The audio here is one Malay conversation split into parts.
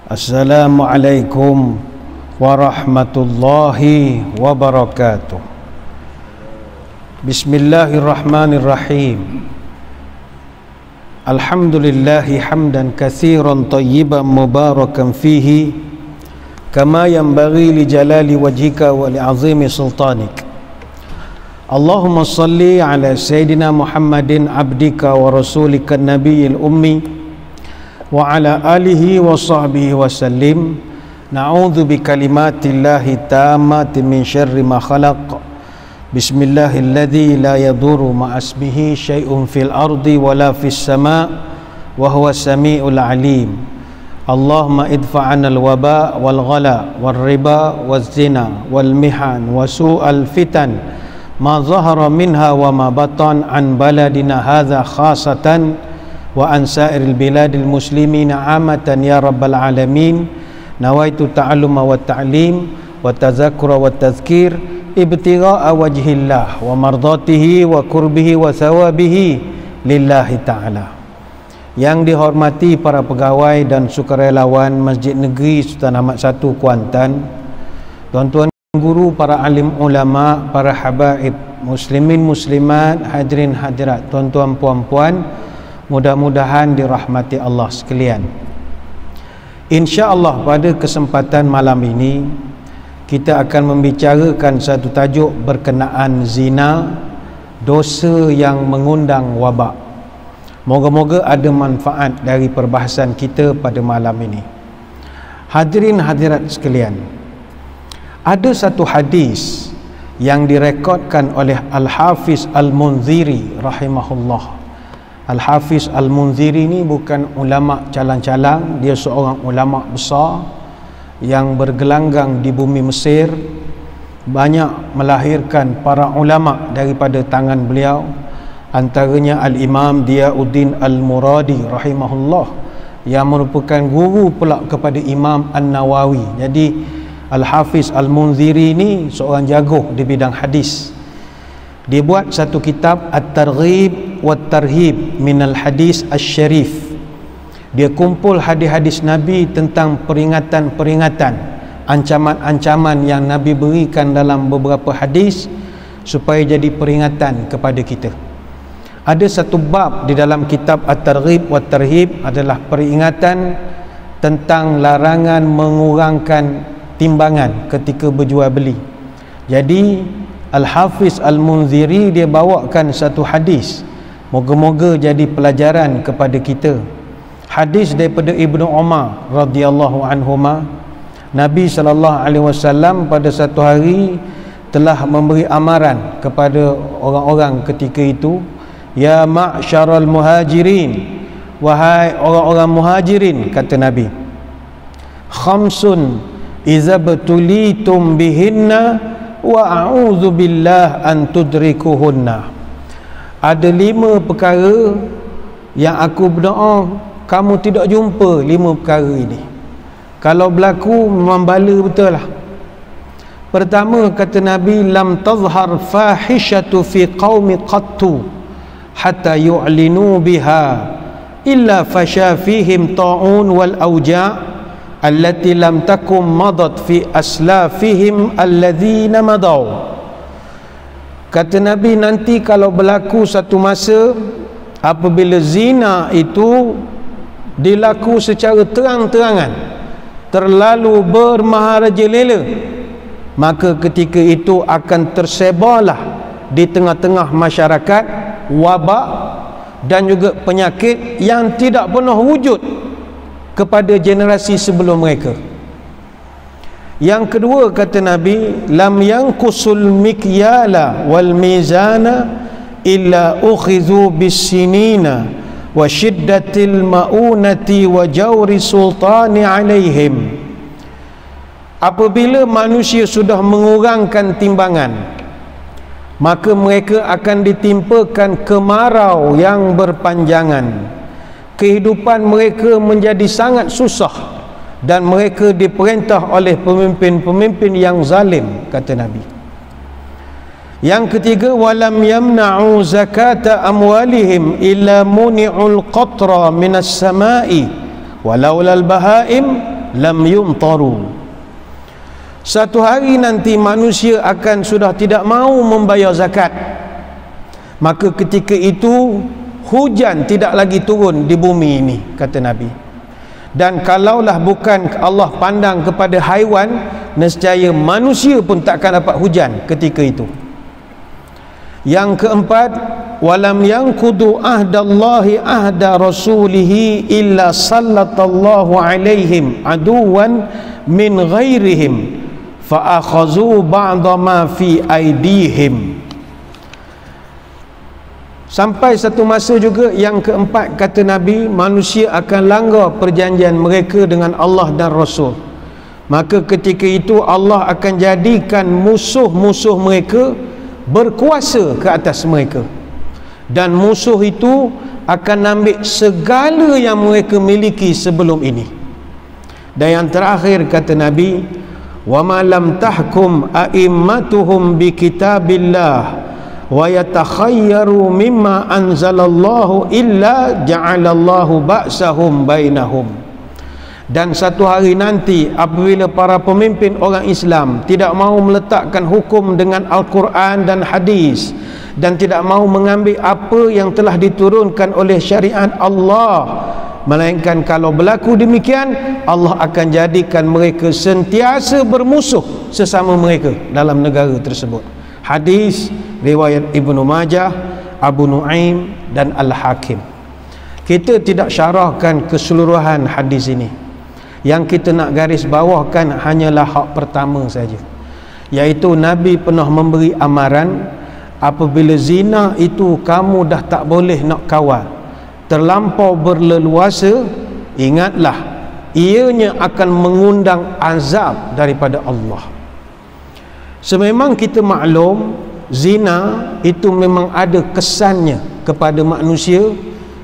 Assalamualaikum warahmatullahi wabarakatuh. Bismillahirrahmanirrahim. Alhamdulillahi hamdan katsiran tayyiban mubarakan fihi kama yanbaghi li jalali wajhika wa li 'azimi sultanik. Allahumma salli ala sayyidina Muhammadin abdika wa rasulika nabiyil ummi wa ala alihi wa sahbihi wa sallim. Na'udzu bi kalimatillahi tammati min syarri ma khalaq. Bismillahilladzi la yadurru ma ismihi syai'un fil ardi wa la fis sama' wa huwa samiul alim. Allahumma idfa'na al-waba wal ghala wal riba waz zina wal mihan wa su'al fitan ma zahara minha wa ma batan an baladina hadza khasatan wa an sa'iril biladil muslimina amatan ya rabbal alamin. Nawaitu ta'alluma wa ta'lim wa tazakkura wa tazkir ibtigha'a wajhillah wa mardatihi wa qurbihi wa thawabihi lillahi ta'ala. Yang dihormati para pegawai dan sukarelawan Masjid Negeri Sultan Ahmad I Kuantan, tuan-tuan guru, para alim ulama, para habaib, muslimin muslimat, hadirin hadirat, tuan-tuan puan-puan, mudah-mudahan dirahmati Allah sekalian. InsyaAllah pada kesempatan malam ini kita akan membicarakan satu tajuk berkenaan zina, dosa yang mengundang wabak. Moga-moga ada manfaat dari perbahasan kita pada malam ini. Hadirin hadirat sekalian, ada satu hadis yang direkodkan oleh Al-Hafiz Al-Munziri rahimahullah. Al-Hafiz Al-Munziri ni bukan ulama calang-calang, dia seorang ulama besar yang bergelanggang di bumi Mesir, banyak melahirkan para ulama daripada tangan beliau, antaranya Al-Imam Diyauddin Al-Muradi rahimahullah yang merupakan guru pula kepada Imam An-Nawawi. Jadi Al-Hafiz Al-Munziri ni seorang jago di bidang hadis. Dia buat satu kitab At-Targhib wa Tarhib minal Hadis Asy-Syarif. Dia kumpul hadis-hadis Nabi tentang peringatan-peringatan, ancaman-ancaman yang Nabi berikan dalam beberapa hadis supaya jadi peringatan kepada kita. Ada satu bab di dalam kitab At-Targhib wa Tarhib adalah peringatan tentang larangan mengurangkan timbangan ketika berjual beli. Jadi Al-Hafiz Al-Munziri dia bawakan satu hadis, moga-moga jadi pelajaran kepada kita. Hadis daripada Ibnu Umar radhiyallahu anhuma, Nabi SAW pada satu hari telah memberi amaran kepada orang-orang ketika itu, ya ma'syaral muhajirin, wahai orang-orang muhajirin, kata Nabi, khamsun iza betulitum bihinna wa a'udzu billah an tudrikuhunna. Ada 5 perkara yang aku berdoa kamu tidak jumpa 5 perkara ini. Kalau berlaku memang bala betul lah. Pertama, kata Nabi, lam tazhar fahishatu fi qaumi qattu hatta yu'linu biha illa fasha fihim ta'un wal awja' allati lam takum madat fi aslafihim alladzina madaw. Kata Nabi, nanti kalau berlaku satu masa apabila zina itu dilaku secara terang-terangan, terlalu bermaharajalela, maka ketika itu akan tersebarlah di tengah-tengah masyarakat wabak dan juga penyakit yang tidak pernah wujud kepada generasi sebelum mereka. Yang kedua, kata Nabi, lam yanqusul mikyala wal mizana illa ukhizu bis-sinina wa shiddatil maunati wa jawri sultani alaihim. Apabila manusia sudah mengurangkan timbangan, maka mereka akan ditimpakan kemarau yang berpanjangan. Kehidupan mereka menjadi sangat susah dan mereka diperintah oleh pemimpin-pemimpin yang zalim, kata Nabi. Yang ketiga, walam yamna'u zakata amwalihim illa muni'ul qatra minas sama'i walaulal bahaim lam yumtaru. Satu hari nanti manusia akan sudah tidak mahu membayar zakat, maka ketika itu hujan tidak lagi turun di bumi ini, kata Nabi. Dan kalaulah bukan Allah pandang kepada haiwan, nescaya manusia pun takkan dapat hujan ketika itu. Yang keempat, walam yanqudu ahdallahi ahda rasulihi illa sallatallahu alaihim aduwan min ghairihim fa akhazu ba'da ma fi aidihim. Sampai satu masa juga yang keempat, kata Nabi, manusia akan langgar perjanjian mereka dengan Allah dan Rasul. Maka ketika itu Allah akan jadikan musuh-musuh mereka berkuasa ke atas mereka, dan musuh itu akan ambil segala yang mereka miliki sebelum ini. Dan yang terakhir, kata Nabi, wa ma lam tahkum a'immatuhum bi kitabillah wa yatakhayyaru mimma anzalallahu illa ja'alallahu ba'sahum bainahum. Dan satu hari nanti apabila para pemimpin orang Islam tidak mahu meletakkan hukum dengan Al-Quran dan hadis, dan tidak mahu mengambil apa yang telah diturunkan oleh syariat Allah, melainkan kalau berlaku demikian, Allah akan jadikan mereka sentiasa bermusuh sesama mereka dalam negara tersebut. Hadis riwayat Ibnu Majah, Abu Nuaim dan Al-Hakim. Kita tidak syarahkan keseluruhan hadis ini. Yang kita nak garis bawahkan hanyalah hak pertama saja, iaitu Nabi pernah memberi amaran, apabila zina itu kamu dah tak boleh nak kawal, terlampau berleluasa, ingatlah ianya akan mengundang azab daripada Allah. Sememang kita maklum zina itu memang ada kesannya kepada manusia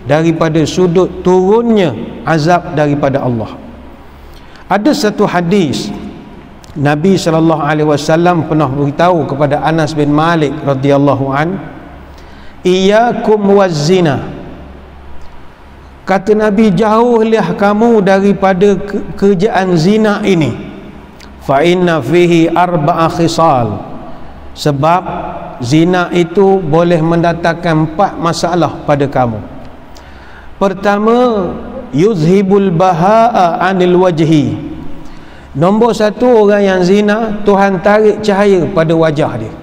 daripada sudut turunnya azab daripada Allah. Ada satu hadis Nabi SAW pernah beritahu kepada Anas bin Malik radhiyallahu an, iyyakum waz-zina. Kata Nabi, jauhlah kamu daripada kerjaan zina ini. Fa inna fihi arba'a khisal. Sebab zina itu boleh mendatangkan 4 masalah pada kamu. Pertama, yuzhibul baha'a anil wajhi. Nombor 1, orang yang zina, Tuhan tarik cahaya pada wajah dia.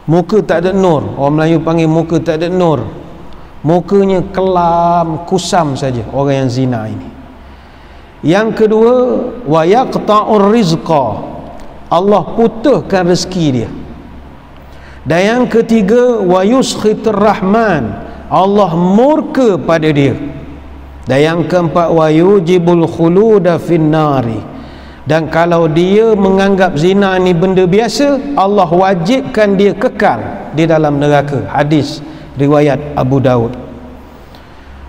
Muka tak ada nur. Orang Melayu panggil muka tak ada nur. Mukanya kelam, kusam saja orang yang zina ini. Yang kedua, wa yaqta'ur rizqa. Allah putuskan rezeki dia. Dan yang ketiga, wa yuskhitur rahman. Allah murka pada dia. Dan yang keempat, wa yujibul khuluda finnari. Dan kalau dia menganggap zina ni benda biasa, Allah wajibkan dia kekal di dalam neraka. Hadis riwayat Abu Daud.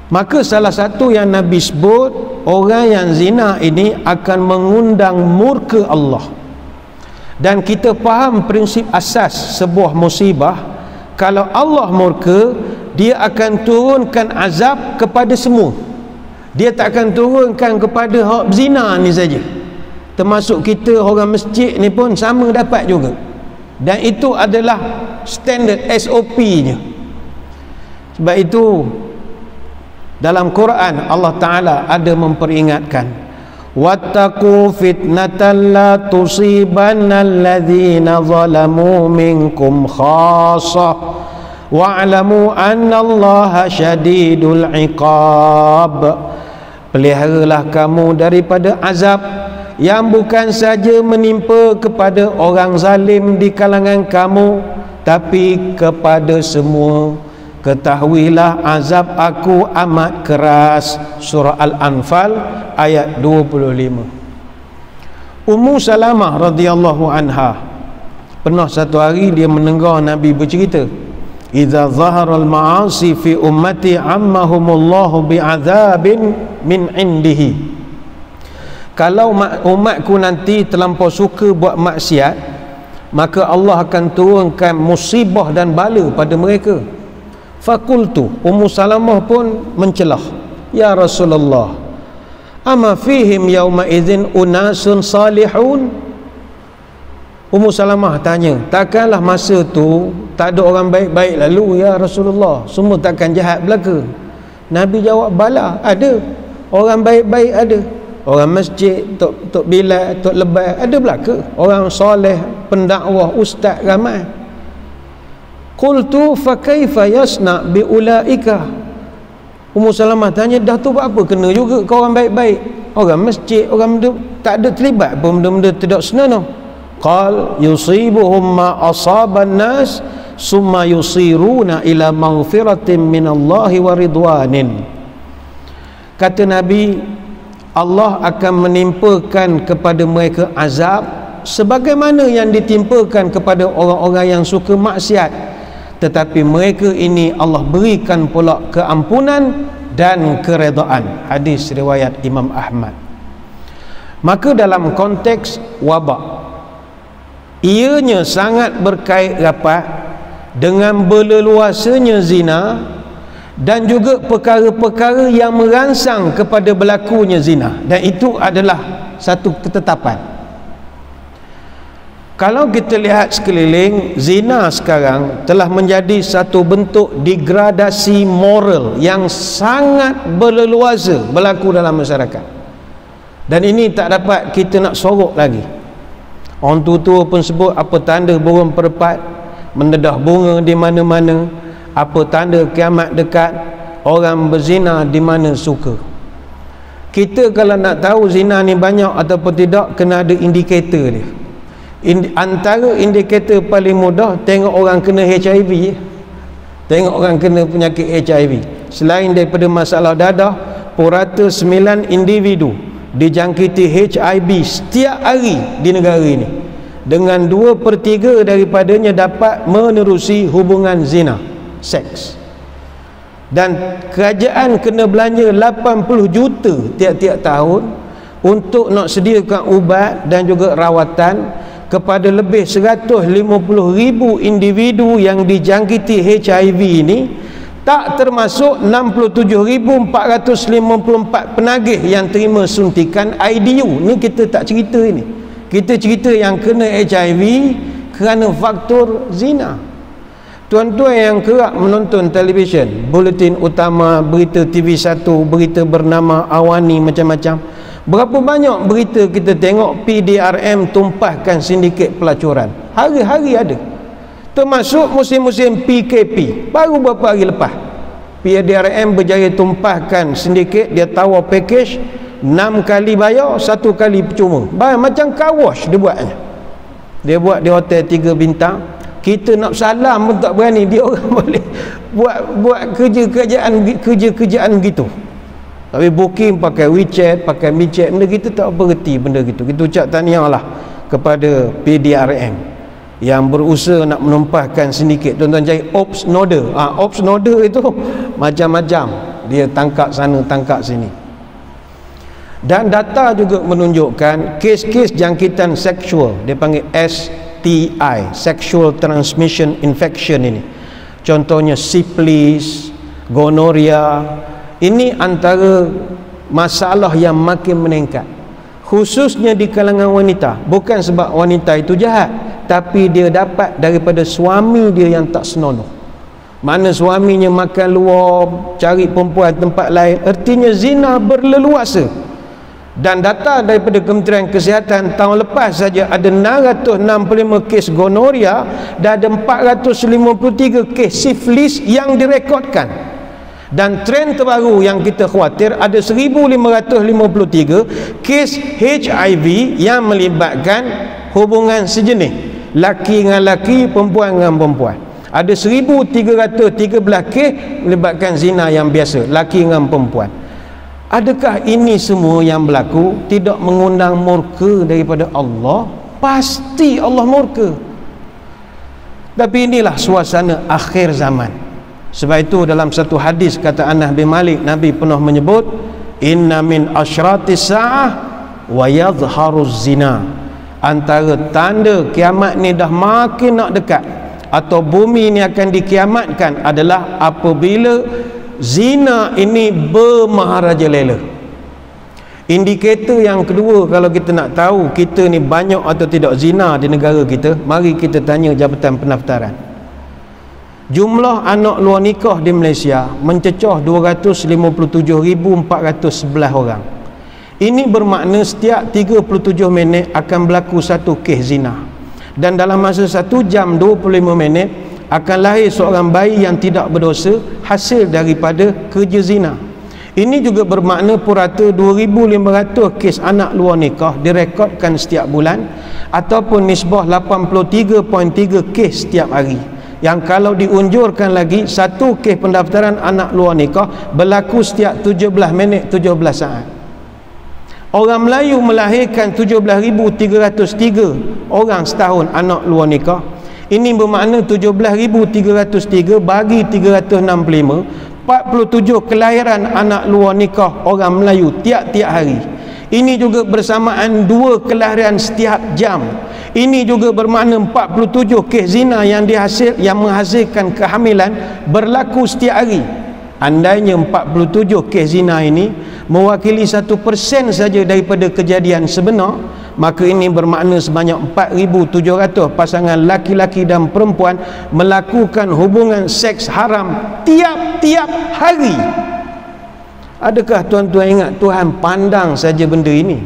Maka salah satu yang Nabi sebut, orang yang zina ini akan mengundang murka Allah. Dan kita faham prinsip asas sebuah musibah, kalau Allah murka, dia akan turunkan azab kepada semua. Dia tak akan turunkan kepada hak zina ni saja. Termasuk kita orang masjid ni pun sama dapat juga. Dan itu adalah standard SOP-nya. Sebab itu dalam Quran Allah Ta'ala ada memperingatkan, wattaqu fitnatan la tusibanna alladhina zalamu minkum khassah wa'lamu anna Allaha syadidul iqab. Peliharalah kamu daripada azab yang bukan saja menimpa kepada orang zalim di kalangan kamu, tapi kepada semua. Ketahuilah azab aku amat keras. Surah Al-Anfal ayat 25. Ummu Salamah radhiyallahu anha pernah satu hari dia mendengar Nabi bercerita, idza zahara al-ma'asi fi ummati ammahumullahu bi'adzabin min indihi. Kalau umatku nanti terlampau suka buat maksiat, maka Allah akan turunkan musibah dan bala pada mereka. Fakultu, Ummu Salamah pun mencelah, ya Rasulullah, Ama fihim yauma idzin unasun salihun. Ummu Salamah tanya, takkanlah masa tu tak ada orang baik-baik lalu ya Rasulullah, semua takkan jahat belaka? Nabi jawab, bala, ada orang baik-baik, ada orang masjid, Tok Bilal, Tok Lebay, ada belaka orang soleh, pendakwah, ustaz ramai. Qultu fa kaifa yasna bi ulaika. Ummu Salamah tanya, dah tu buat apa kena juga kau orang baik-baik, orang masjid, orang benda tak ada terlibat pun benda-benda tidak senonoh. Qal yusibuhum ma asaban nas summa yusiruna ila maghfiratin minallahi wa ridwanin. Kata Nabi, Allah akan menimpakan kepada mereka azab sebagaimana yang ditimpakan kepada orang-orang yang suka maksiat, tetapi mereka ini Allah berikan pula keampunan dan keredaan. Hadis riwayat Imam Ahmad. Maka dalam konteks wabak, ianya sangat berkait rapat dengan berleluasanya zina dan juga perkara-perkara yang merangsang kepada berlakunya zina, dan itu adalah satu ketetapan. Kalau kita lihat sekeliling, zina sekarang telah menjadi satu bentuk degradasi moral yang sangat berleluasa berlaku dalam masyarakat, dan ini tak dapat kita nak sorok lagi. Orang tua pun sebut apa tanda burung perempat, mendedah bunga di mana-mana, apa tanda kiamat dekat, orang berzina di mana suka. Kita kalau nak tahu zina ni banyak ataupun tidak, kena ada indikator dia. Antara indikator paling mudah, tengok orang kena HIV, tengok orang kena penyakit HIV. Selain daripada masalah dadah, purata 9 individu dijangkiti HIV setiap hari di negara ini, dengan 2/3 daripadanya dapat menerusi hubungan zina, seks. Dan kerajaan kena belanja 80 juta tiap-tiap tahun untuk nak sediakan ubat dan juga rawatan kepada lebih 150,000 individu yang dijangkiti HIV ini, tak termasuk 67,454 penagih yang terima suntikan IDU. Ni kita tak cerita ini. Kita cerita yang kena HIV kerana faktor zina. Tuan-tuan yang kerap menonton televisyen, buletin utama, berita TV1, berita bernama Awani, macam-macam, berapa banyak berita kita tengok PDRM tumpahkan sindiket pelacuran. Hari-hari ada. Termasuk musim-musim PKP, baru beberapa hari lepas PDRM berjaya tumpahkan sindiket. Dia tawar package 6 kali bayar, 1 kali percuma. Macam car wash dia buatnya. Dia buat di hotel 3 bintang. Kita nak salam pun tak berani, dia orang boleh buat kerja-kerjaan gitu. Tapi booking pakai WeChat, pakai MiChat, benda kita tak berhenti benda gitu. Kita ucap tahniah lah kepada PDRM yang berusaha nak menumpahkan sindiket. Tuan-tuan cari ops noda. Ops noda itu macam-macam, dia tangkap sana tangkap sini. Dan data juga menunjukkan kes-kes jangkitan seksual, dia panggil STI, sexual transmission infection ini, contohnya syphilis, gonorrhea, ini antara masalah yang makin meningkat, khususnya di kalangan wanita. Bukan sebab wanita itu jahat, tapi dia dapat daripada suami dia yang tak senonoh. Mana suaminya makan luar, cari perempuan tempat lain, artinya zina berleluasa. Dan data daripada Kementerian Kesihatan tahun lepas saja ada 665 kes gonorrhea dan ada 453 kes syphilis yang direkodkan. Dan trend terbaru yang kita khawatir, ada 1553 kes HIV yang melibatkan hubungan sejenis, laki dengan laki, perempuan dengan perempuan. Ada 1313 kes melibatkan zina yang biasa, laki dengan perempuan. Adakah ini semua yang berlaku tidak mengundang murka daripada Allah? Pasti Allah murka. Tapi inilah suasana akhir zaman. Sebab itu dalam satu hadis kata Anas bin Malik, Nabi pernah menyebut, inna min asyratis sa'ah wa yadhharuz zina. Antara tanda kiamat ni dah makin nak dekat, atau bumi ni akan dikiamatkan, adalah apabila zina ini bermaharajalela. Indikator yang kedua, kalau kita nak tahu kita ni banyak atau tidak zina di negara kita, mari kita tanya Jabatan Pendaftaran. Jumlah anak luar nikah di Malaysia mencecah 257,411 orang. Ini bermakna setiap 37 minit akan berlaku satu kes zina, dan dalam masa 1 jam 25 minit akan lahir seorang bayi yang tidak berdosa hasil daripada kerja zina. Ini juga bermakna purata 2,500 kes anak luar nikah direkodkan setiap bulan, ataupun nisbah 83.3 kes setiap hari, yang kalau diunjurkan lagi, satu kes pendaftaran anak luar nikah berlaku setiap 17 minit 17 saat. Orang Melayu melahirkan 17,303 orang setahun anak luar nikah. Ini bermakna 17,303 bagi 365, 47 kelahiran anak luar nikah orang Melayu tiap-tiap hari. Ini juga bersamaan 2 kelahiran setiap jam. Ini juga bermakna 47 kes zina yang menghasilkan kehamilan berlaku setiap hari. Andainya 47 kes zina ini mewakili 1% saja daripada kejadian sebenar, maka ini bermakna sebanyak 4,700 pasangan laki-laki dan perempuan melakukan hubungan seks haram tiap-tiap hari. Adakah tuan-tuan ingat Tuhan pandang saja benda ini?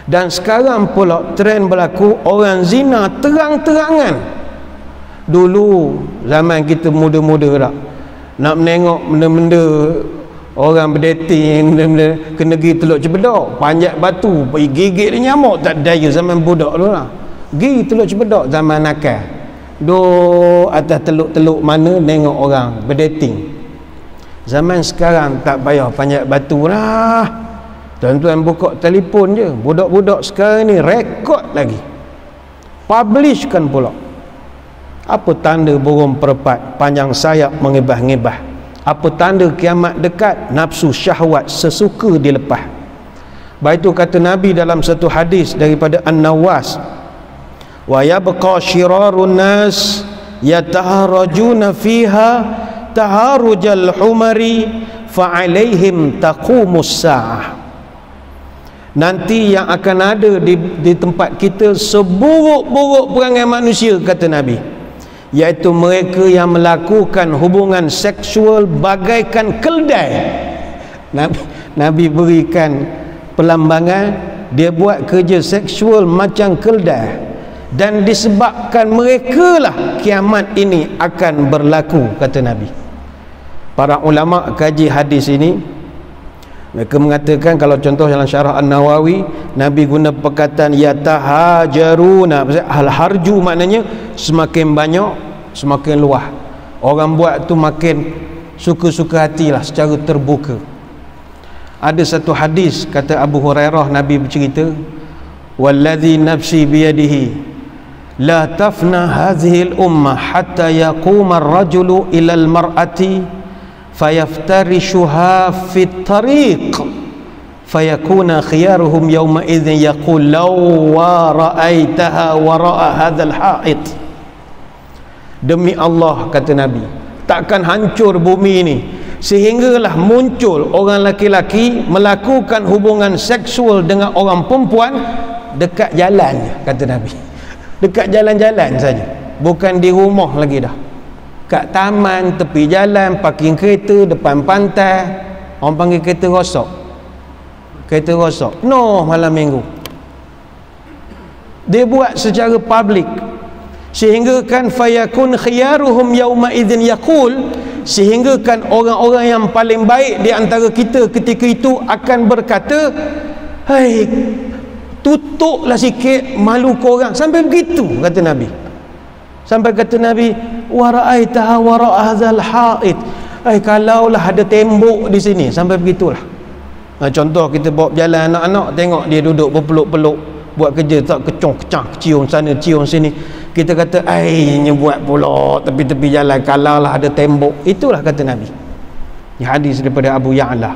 Dan sekarang pula trend berlaku orang zina terang-terangan. Dulu zaman kita muda-muda tak, nak menengok benda-benda orang berdating, benda-benda kena pergi Teluk Cempedak, panjat batu, pergi gigit dia nyamuk, tak daya zaman budak dulu lah. Pergi Teluk Cempedak zaman nakal, duduk atas teluk-teluk mana tengok orang berdating. Zaman sekarang tak payah panjat batu lah, tuan-tuan buka telefon je. Budak-budak sekarang ni rekod lagi, publishkan pula. Apa tanda burung perempat panjang sayap mengebah-ngebah? Apa tanda kiamat dekat? Nafsu syahwat sesuka dilepas. Baik itu kata Nabi dalam satu hadis daripada An-Nawas, wa yabqa syirarun nas yataharajuna fiha taharujal humari fa'alaihim taqumus sa'ah. Nanti yang akan ada di tempat kita seburuk-buruk perangai manusia, kata Nabi, iaitu mereka yang melakukan hubungan seksual bagaikan keldai. Nabi berikan pelambangan, dia buat kerja seksual macam keldai, dan disebabkan mereka lah kiamat ini akan berlaku, kata Nabi. Para ulama kaji hadis ini, mereka mengatakan, kalau contoh dalam syarah An-Nawawi, Nabi guna perkataan yatahajaruna. Al-harju maknanya semakin banyak, semakin luas. Orang buat tu makin suka-suka hatilah secara terbuka. Ada satu hadis, kata Abu Hurairah, Nabi bercerita, walladhi nafsi biyadihi la tafna hadhihi al-ummah hatta yaquma ar-rajulu ila al-mar'ati fayaftarishuha fi at-tariq fayakuna khiyaruhum yawma idzin yaqul law wa ra'aitaha wara'a hadzal ha'id. Demi Allah, kata Nabi, takkan hancur bumi ini sehinggalah muncul orang laki-laki melakukan hubungan seksual dengan orang perempuan dekat jalan, kata Nabi. Dekat jalan-jalan saja, bukan di rumah lagi dah, kat taman, tepi jalan, parking kereta, depan pantai. Orang panggil kereta rosak, kereta rosak, no, malam minggu. Dia buat secara public, sehingga kan fayakun khiyaruhum yauma idzin yaqul, sehingga kan orang-orang yang paling baik di antara kita ketika itu akan berkata, hai, tutuplah sikit, malu korang. Sampai begitu, kata Nabi. Sampai kata Nabi, wa ra'aitaha wara'a hadzal ha'id, kalaulah ada tembok di sini. Sampai begitulah. Contoh kita bawa berjalan anak-anak, tengok dia duduk berpeluk-peluk, buat kerja tak kecong-kecang, cium sana cium sini, kita kata ini buat pula tepi-tepi jalan, kalaulah ada tembok. Itulah kata Nabi. Ini hadis daripada Abu Ya'la.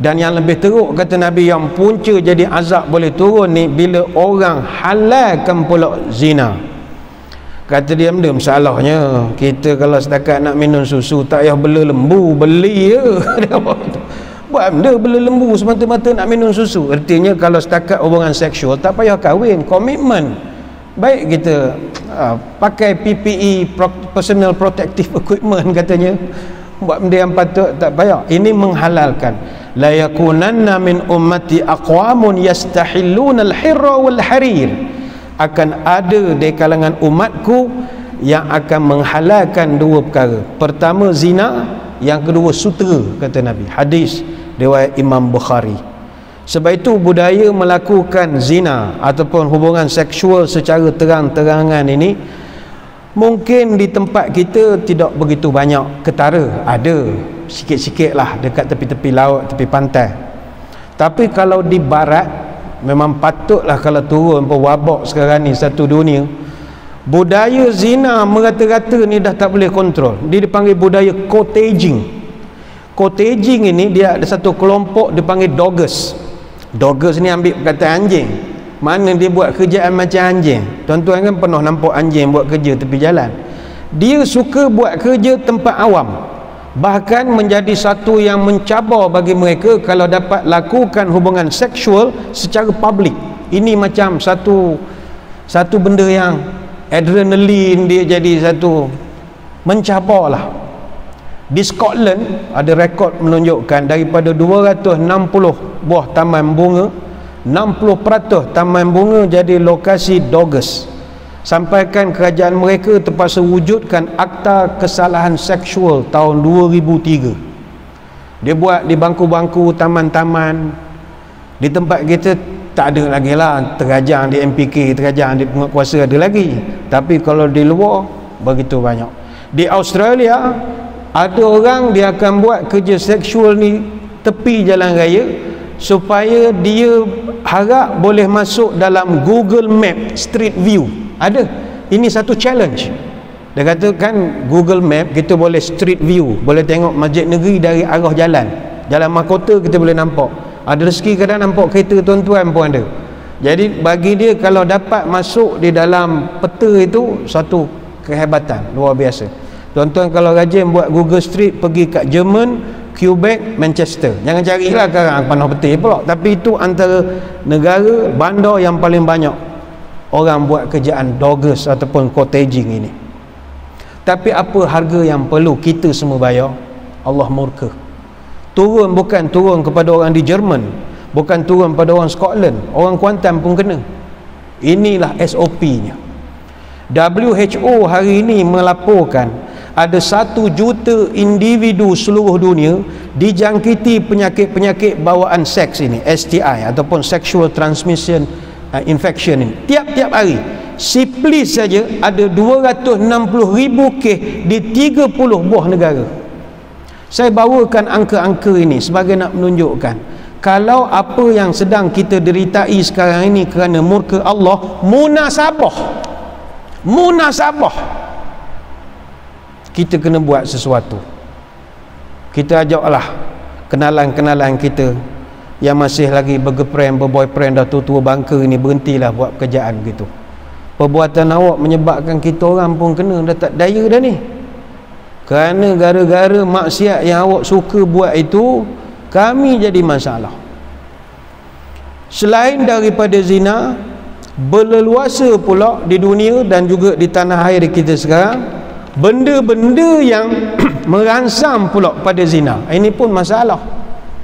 Dan yang lebih teruk, kata Nabi, yang punca jadi azab boleh turun ni bila orang halalkan pula zina. Kata dia, benda masalahnya kita kalau setakat nak minum susu tak payah bela lembu, beli je. buat benda bela lembu semata-mata nak minum susu. Artinya kalau setakat hubungan seksual tak payah kahwin, komitmen. Baik kita pakai PPE, personal protective equipment katanya, buat benda yang patut, tak payah. Ini menghalalkan. La yakunanna min ummati aqwamun yastahilluna al-hirra wal harir. Akan ada di kalangan umatku yang akan menghalalkan dua perkara. Pertama zina, yang kedua sutera, kata Nabi. Hadis riwayat Imam Bukhari. Sebab itu budaya melakukan zina ataupun hubungan seksual secara terang-terangan ini mungkin di tempat kita tidak begitu banyak. Ketara ada sikit-sikit lah dekat tepi-tepi laut, tepi pantai. Tapi kalau di barat memang patutlah kalau turun wabak sekarang ni satu dunia. Budaya zina merata-rata ni dah tak boleh kontrol. Dia dipanggil budaya cottaging. Cottaging ini dia ada satu kelompok dipanggil doggers. Doggers ni ambil perkataan anjing. Mana dia buat kerjaan macam anjing. Tuan-tuan kan pernah nampak anjing buat kerja tepi jalan. Dia suka buat kerja tempat awam. Bahkan menjadi satu yang mencabar bagi mereka kalau dapat lakukan hubungan seksual secara publik. Ini macam satu benda yang adrenalin, dia jadi satu mencabar lah. Di Scotland ada rekod menunjukkan daripada 260 buah taman bunga, 60% taman bunga jadi lokasi doggers. Sampaikan kerajaan mereka terpaksa wujudkan Akta Kesalahan Seksual tahun 2003. Dia buat di bangku-bangku taman-taman. Di tempat kita tak ada lagi lah, terajang di MPK, terajang di penguatkuasa ada lagi. Tapi kalau di luar begitu banyak. Di Australia ada orang dia akan buat kerja seksual ni tepi jalan raya supaya dia harap boleh masuk dalam Google Map Street View. Ada. Ini satu challenge. Dia kata kan Google Map kita boleh street view, boleh tengok masjid negeri dari arah jalan. Jalan mahkota kita boleh nampak. Ada rezeki kadang nampak kereta tuan-tuan pun ada. Jadi bagi dia kalau dapat masuk di dalam peta itu satu kehebatan luar biasa. Tuan-tuan kalau rajin buat Google Street, pergi kat Jerman, Quebec, Manchester. Jangan carilah sekarang panah peti pula. Tapi itu antara negara bandar yang paling banyak orang buat kerjaan doggers ataupun cottaging ini. Tapi apa harga yang perlu kita semua bayar? Allah murka. Turun bukan turun kepada orang di Jerman, bukan turun pada orang Scotland, orang Kuantan pun kena. Inilah SOP-nya. WHO hari ini melaporkan ada 1 juta individu seluruh dunia dijangkiti penyakit-penyakit bawaan seks ini, STI ataupun sexual transmission infection ini. Tiap-tiap hari Siplis saja ada 260,000 kes di 30 buah negara. Saya bawakan angka-angka ini sebagai nak menunjukkan kalau apa yang sedang kita deritai sekarang ini kerana murka Allah, munasabah kita kena buat sesuatu. Kita ajaklah kenalan-kenalan kita yang masih lagi bergirlfriend, berboyfriend, dah tua-tua bangka ini, berhentilah buat pekerjaan gitu. Perbuatan awak menyebabkan kita orang pun kena, dah tak daya dah ni. Kerana gara-gara maksiat yang awak suka buat itu, kami jadi masalah. Selain daripada zina, berleluasa pula di dunia dan juga di tanah air kita sekarang benda-benda yang merangsang pula pada zina. Ini pun masalah,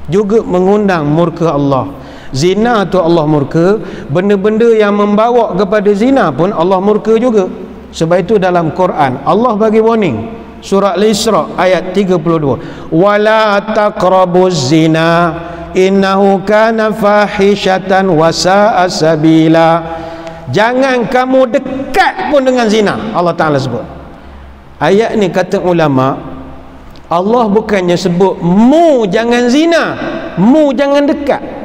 juga mengundang murka Allah. Zina tu Allah murka, benda-benda yang membawa kepada zina pun Allah murka juga. Sebab itu dalam Quran Allah bagi warning, surah Al-Isra ayat 32, wala taqrabuz zina innahu kana fahishatan wa sa'a sabila. Jangan kamu dekat pun dengan zina, Allah Ta'ala sebut. Ayat ni kata ulama, Allah bukannya sebut mu jangan zina, mu jangan dekat.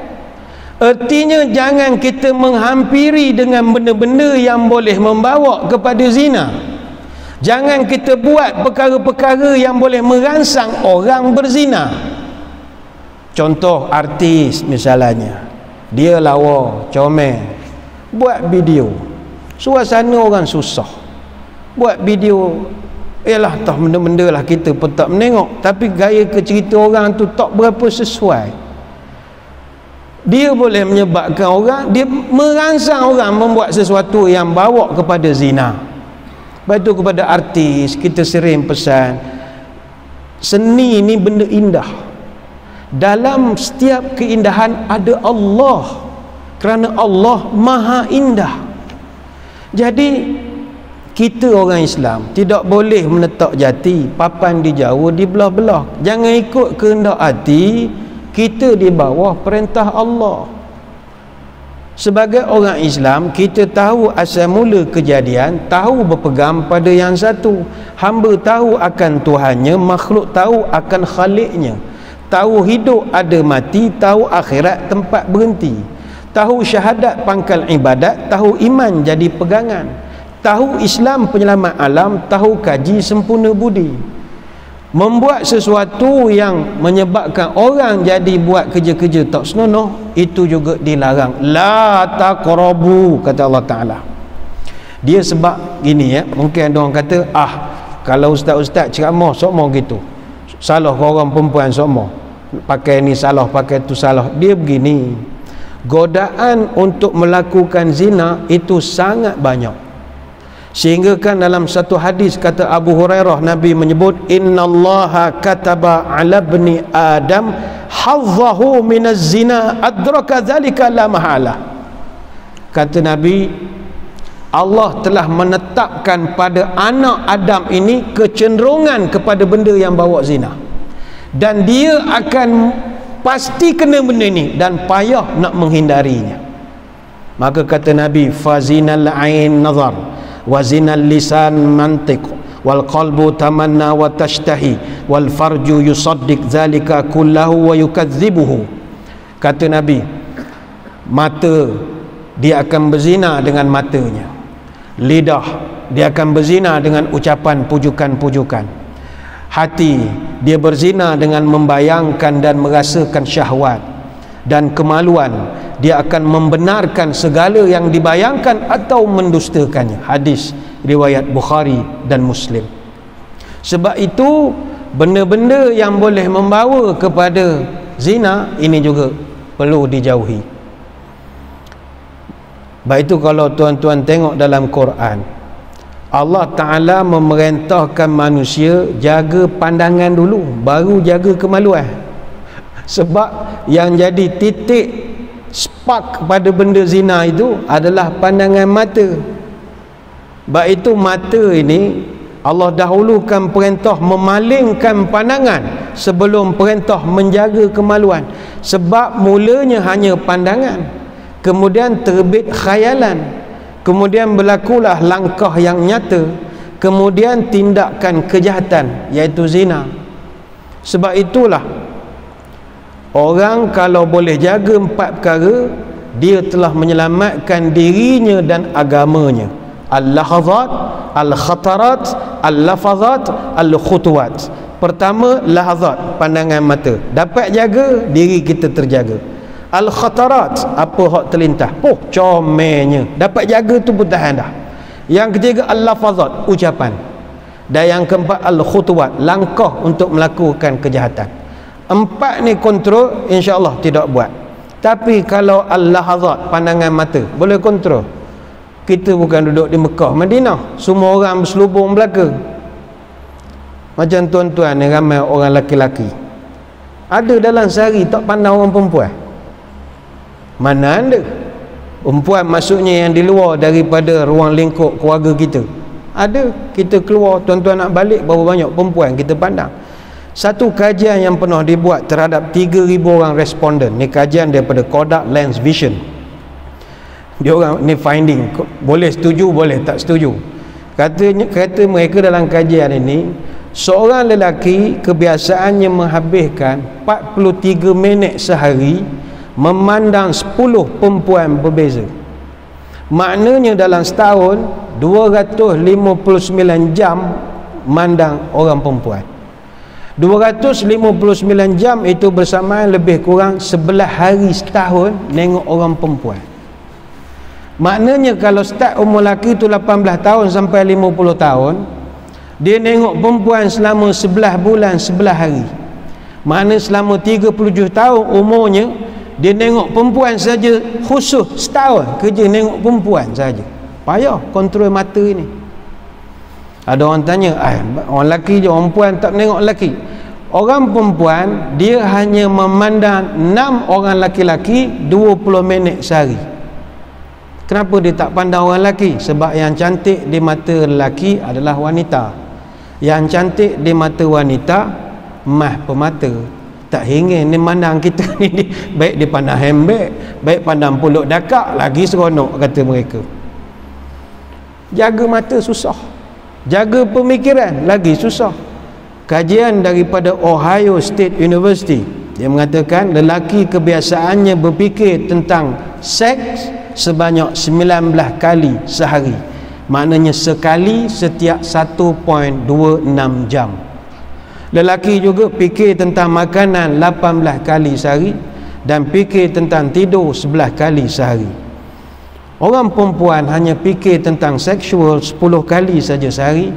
Artinya jangan kita menghampiri dengan benda-benda yang boleh membawa kepada zina. Jangan kita buat perkara-perkara yang boleh merangsang orang berzina. Contoh artis misalnya, dia lawa, comel, buat video, suasana orang susah, buat video Ialah tah benda-benda lah kita pun tak menengok, tapi gaya ke cerita orang tu tak berapa sesuai. Dia boleh menyebabkan orang, dia merangsang orang membuat sesuatu yang bawa kepada zina. Lepas tu kepada artis kita sering pesan, seni ni benda indah. Dalam setiap keindahan ada Allah, kerana Allah maha indah. Jadi kita orang Islam tidak boleh menetap jati, papan di jauh, di belah-belah. Jangan ikut kehendak hati, kita di bawah perintah Allah. Sebagai orang Islam, kita tahu asal mula kejadian, tahu berpegang pada yang satu. Hamba tahu akan Tuhannya, makhluk tahu akan Khaliknya. Tahu hidup ada mati, tahu akhirat tempat berhenti. Tahu syahadat pangkal ibadat, tahu iman jadi pegangan. Tahu Islam penyelamat alam, tahu kaji sempurna budi. Membuat sesuatu yang menyebabkan orang jadi buat kerja-kerja tak senonoh, itu juga dilarang. La taqrabu, kata Allah Ta'ala. Dia sebab gini ya, mungkin ada orang kata, kalau ustaz-ustaz ceramah semua gitu, salah orang perempuan semua, pakai ni salah, pakai tu salah. Dia begini, godaan untuk melakukan zina itu sangat banyak. Sehingga kan dalam satu hadis kata Abu Hurairah, Nabi menyebut, innallaha kataba ala bni adam hazzahu minaz zina adraka dzalika la mahala. Kata Nabi, Allah telah menetapkan pada anak Adam ini kecenderungan kepada benda yang bawa zina, dan dia akan pasti kena benda ni dan payah nak menghindarinya. Maka kata Nabi, fazinal ain nazar wa zinal lisan mantiq wal qalbu tamanna wa tashtahi wal farju yusaddiq zalika kullahu wa yukadzibuhu. Kata Nabi, mata dia akan berzina dengan matanya, lidah dia akan berzina dengan ucapan pujukan-pujukan, hati dia berzina dengan membayangkan dan merasakan syahwat, dan kemaluan dia akan membenarkan segala yang dibayangkan atau mendustakannya. Hadis riwayat Bukhari dan Muslim. Sebab itu benda-benda yang boleh membawa kepada zina ini juga perlu dijauhi. Baik itu kalau tuan-tuan tengok dalam Quran, Allah Ta'ala memerintahkan manusia jaga pandangan dulu, baru jaga kemaluan. Sebab yang jadi titik spark pada benda zina itu adalah pandangan mata. Baik itu mata ini Allah dahulukan perintah memalingkan pandangan sebelum perintah menjaga kemaluan. Sebab mulanya hanya pandangan, kemudian terbit khayalan, kemudian berlakulah langkah yang nyata, kemudian tindakan kejahatan iaitu zina. Sebab itulah orang kalau boleh jaga 4 perkara, dia telah menyelamatkan dirinya dan agamanya. Al-lahazat, al-khatarat, al-lafazat, al-khutuwat. Pertama, lahazat, pandangan mata. Dapat jaga, diri kita terjaga. Al-khatarat, apa hak terlintas, comelnya, dapat jaga tu pun tahan dah. Yang ketiga, al-lafazat, ucapan. Dan yang keempat, al-khutuwat, langkah untuk melakukan kejahatan. 4 ni kontrol, insya-Allah tidak buat. Tapi kalau al-lahazat, pandangan mata, boleh kontrol. Kita bukan duduk di Mekah, Madinah, semua orang berselubung belaka. Macam tuan-tuan ni, ramai orang laki-laki, ada dalam sehari tak pandang orang perempuan. Mana ada? Perempuan maksudnya yang di luar daripada ruang lingkup keluarga kita. Ada, kita keluar, tuan-tuan nak balik, berapa banyak perempuan kita pandang. Satu kajian yang pernah dibuat terhadap 3,000 orang responden, ni kajian daripada Kodak Lens Vision. Dia orang ni finding, boleh setuju boleh tak setuju. Kata mereka dalam kajian ini, seorang lelaki kebiasaannya menghabiskan 43 minit sehari memandang 10 perempuan berbeza. Maknanya dalam setahun 259 jam memandang orang perempuan. 259 jam itu bersamaan lebih kurang 11 hari setahun nengok orang perempuan. Maknanya kalau start umur lelaki tu 18 tahun sampai 50 tahun, Dia nengok perempuan selama 11 bulan 11 hari. Mana selama 37 tahun umurnya, dia nengok perempuan saja khusus setahun kerja nengok perempuan saja. Payah kontrol mata ini. Ada orang tanya, orang lelaki je, orang perempuan tak menengok lelaki. Orang perempuan dia hanya memandang 6 orang lelaki 20 minit sehari. Kenapa dia tak pandang orang lelaki? Sebab yang cantik di mata lelaki adalah wanita. Yang cantik di mata wanita mah pemata. Tak ingin dia pandang kita ni baik dia pandang handbag, baik pandang puluk dakak, lagi seronok kata mereka. Jaga mata susah, jaga pemikiran lagi susah. Kajian daripada Ohio State University, dia mengatakan lelaki kebiasaannya berfikir tentang seks sebanyak 19 kali sehari. Maknanya sekali setiap 1.26 jam. Lelaki juga fikir tentang makanan 18 kali sehari dan fikir tentang tidur 11 kali sehari. Orang perempuan hanya fikir tentang seksual 10 kali saja sehari.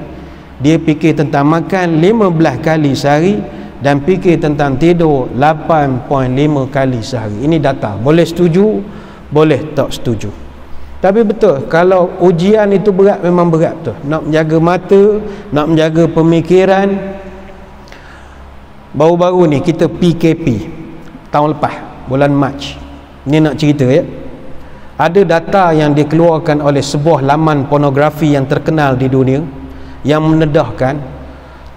Dia fikir tentang makan 15 kali sehari dan fikir tentang tidur 8.5 kali sehari. Ini data. Boleh setuju, boleh tak setuju. Tapi betul, kalau ujian itu berat, memang berat betul. Nak menjaga mata, nak menjaga pemikiran. Baru-baru ni kita PKP tahun lepas, bulan Mac. Ni nak cerita ya. Ada data yang dikeluarkan oleh sebuah laman pornografi yang terkenal di dunia yang menedahkan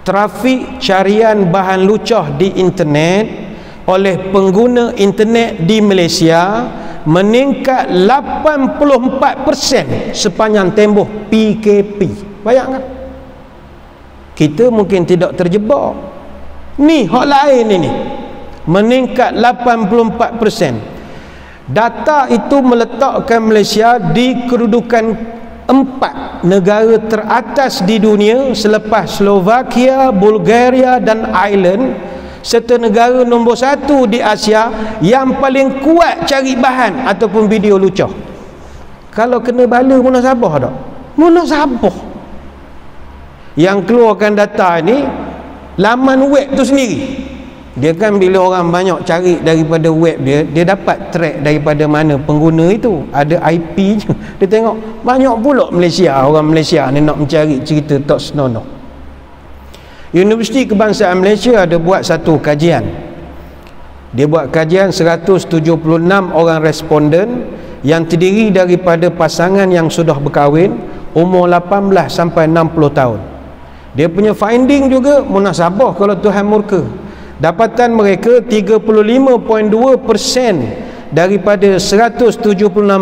trafik carian bahan lucah di internet oleh pengguna internet di Malaysia meningkat 84% sepanjang tempoh PKP. Bayangkan. Kita mungkin tidak terjebak. Ni hak lain ini. Meningkat 84%. Data itu meletakkan Malaysia di kedudukan 4 negara teratas di dunia selepas Slovakia, Bulgaria dan Ireland, serta negara nombor 1 di Asia yang paling kuat cari bahan ataupun video lucah. Kalau kena bala munasabah tak? Munasabah. Yang keluarkan data ni laman web tu sendiri. Dia kan bila orang banyak cari daripada web dia, dia dapat track daripada mana pengguna itu. Ada IP je. Dia tengok banyak pula Malaysia, orang Malaysia ni nak mencari cerita tak senonoh. Universiti Kebangsaan Malaysia ada buat satu kajian. Dia buat kajian 176 orang responden yang terdiri daripada pasangan yang sudah berkahwin umur 18 sampai 60 tahun. Dia punya finding juga munasabah kalau Tuhan murka. Dapatan mereka 35.2% daripada 176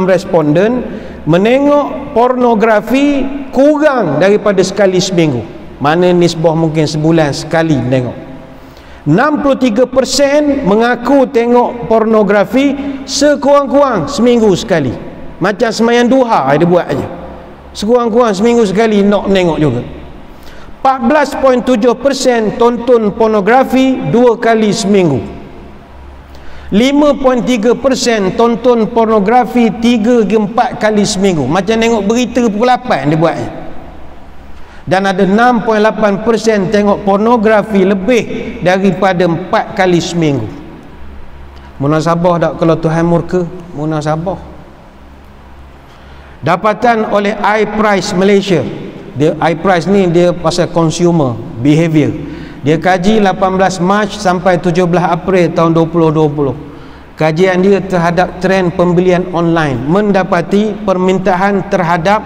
responden menengok pornografi kurang daripada sekali seminggu. Mana nisbah mungkin sebulan sekali tengok. 63% mengaku tengok pornografi sekurang-kurang seminggu sekali. Macam sembahyang duha dia buat aja. Sekurang-kurang seminggu sekali nak menengok juga. 14.7% tonton pornografi 2 kali seminggu. 5.3% tonton pornografi 3-4 kali seminggu. Macam tengok berita pukul 8 dia buatnya. Dan ada 6.8% tengok pornografi lebih daripada 4 kali seminggu. Munasabah tak kalau Tuhan murka? Munasabah. Dapatan oleh iPrice Malaysia. Dia iPrice ni dia pasal consumer behavior. Dia kaji 18 Mac sampai 17 April tahun 2020. Kajian dia terhadap trend pembelian online mendapati permintaan terhadap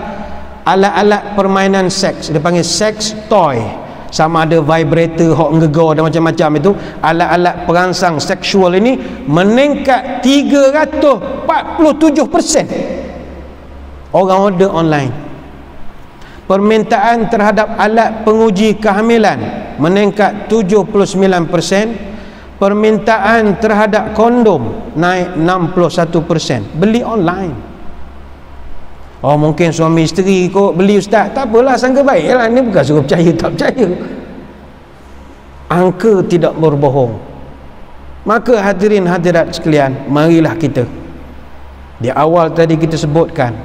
alat-alat permainan seks. Dia panggil sex toy. Sama ada vibrator, hok ngegar dan macam-macam itu. Alat-alat perangsang seksual ini meningkat 347%. Orang order online. Permintaan terhadap alat penguji kehamilan meningkat 79%. Permintaan terhadap kondom naik 61%. Beli online. Oh mungkin suami isteri kot beli ustaz. Tak apalah, sangka baik lah. Ini bukan suruh percaya tak percaya. Angka tidak berbohong. Maka hadirin hadirat sekalian, marilah kita. Di awal tadi kita sebutkan,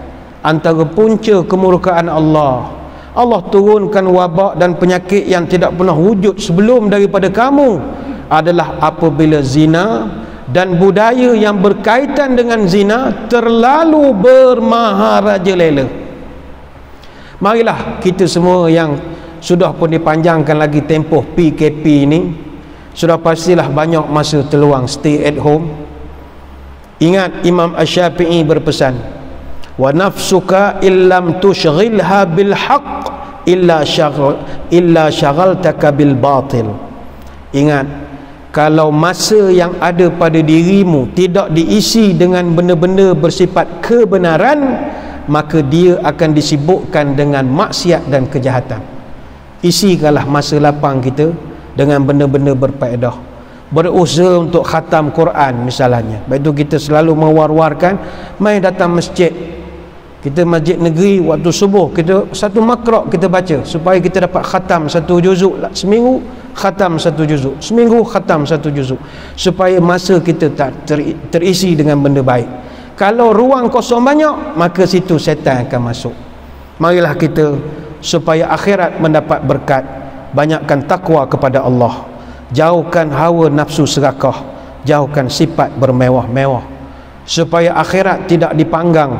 antara punca kemurkaan Allah, Allah turunkan wabak dan penyakit yang tidak pernah wujud sebelum daripada kamu adalah apabila zina dan budaya yang berkaitan dengan zina terlalu bermaharajalela. Marilah kita semua yang sudah pun dipanjangkan lagi tempoh PKP ini, sudah pastilah banyak masa terluang stay at home. Ingat Imam Asy-Syafi'i berpesan, wa nafsuka illam tushghilha bil haqq illa syaghaltaka bil batil. Ingat, kalau masa yang ada pada dirimu tidak diisi dengan benda-benda bersifat kebenaran, maka dia akan disibukkan dengan maksiat dan kejahatan. Isikanlah masa lapang kita dengan benda-benda berfaedah. Berusaha untuk khatam Quran misalnya. Baik itu kita selalu mewar-warkan, mai datang masjid. Kita masjid negeri waktu subuh, kita satu makrak kita baca supaya kita dapat khatam satu juzuk seminggu, khatam satu juzuk seminggu, khatam satu juzuk, supaya masa kita tak terisi dengan benda baik. Kalau ruang kosong banyak, maka situ syaitan akan masuk. Marilah kita supaya akhirat mendapat berkat, banyakkan takwa kepada Allah, jauhkan hawa nafsu serakah, jauhkan sifat bermewah-mewah, supaya akhirat tidak dipanggang,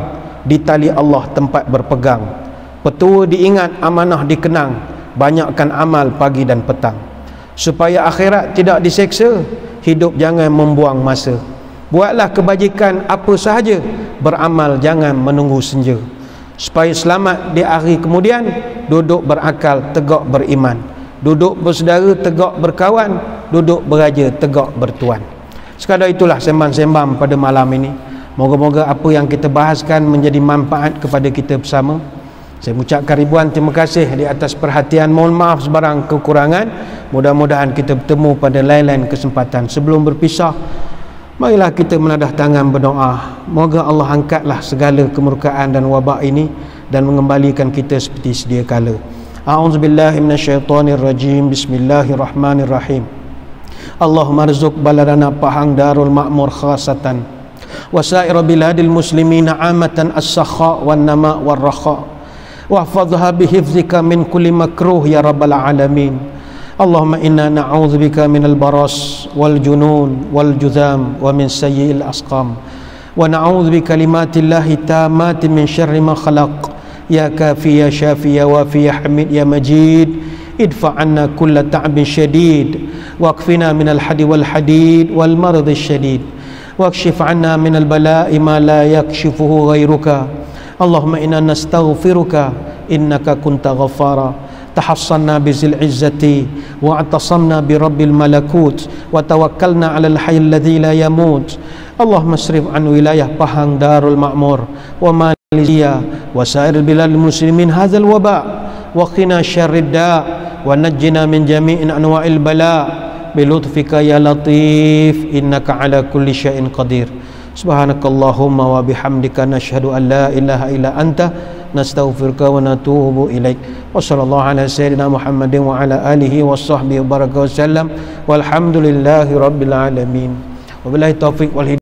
di tali Allah tempat berpegang. Petua diingat, amanah dikenang, banyakkan amal pagi dan petang. Supaya akhirat tidak diseksa, hidup jangan membuang masa. Buatlah kebajikan apa sahaja, beramal jangan menunggu senja. Supaya selamat di hari kemudian, duduk berakal, tegak beriman. Duduk bersaudara, tegak berkawan. Duduk beraja, tegak bertuan. Sekadar itulah sembang-sembang pada malam ini. Moga-moga apa yang kita bahaskan menjadi manfaat kepada kita bersama. Saya mengucapkan ribuan terima kasih di atas perhatian. Mohon maaf sebarang kekurangan. Mudah-mudahan kita bertemu pada lain-lain kesempatan. Sebelum berpisah, marilah kita menadah tangan berdoa. Moga Allah angkatlah segala kemurkaan dan wabak ini dan mengembalikan kita seperti sedia kala. A'udzubillahi minasyaitonirrajim. Bismillahirrahmanirrahim. Allahumma rizuk baladana Pahang Darul Ma'mur khasatan wasair biladil muslimina amatan as-sakha wan nama war rakha wahfazha bihifzika min kulli makruh ya rabbal alamin. Allahumma inna na'udzubika minal baras wal junun wal juzam wa min sayyi'il asqam wa na'udzubika kalimatillahi tammati min syarri ma khalaq ya kafi ya syafi ya wafi ya hamid ya majid. Idfa' anna kulla ta'bin syadid waqfina minal hadi wal hadid wal marad syadid واكشف عنا من البلاء ما لا يكشفه غيرك. اللهم إنا نستغفرك إنك كنت غفارا. تحصنا بذي العزة واعتصمنا برب الملكوت وتوكلنا على الحي الذي لا يموت. اللهم اصرف عن ولاية Pahang Darul Ma'mur وماليزيا وسائر بلاد المسلمين هذا الوباء وقنا شر الداء ونجنا من جميع أنواع البلاء بلطفك يا لطيف إنك على كل شيء قدير. سبحانك اللهم وبحمدك نشهد أن لا إله إلا أنت نستغفرك ونتوب إليك. وصلى الله على سيدنا محمد وعلى آله وصحبه وبارك وسلم والحمد لله رب العالمين. وبالله التوفيق والهداية.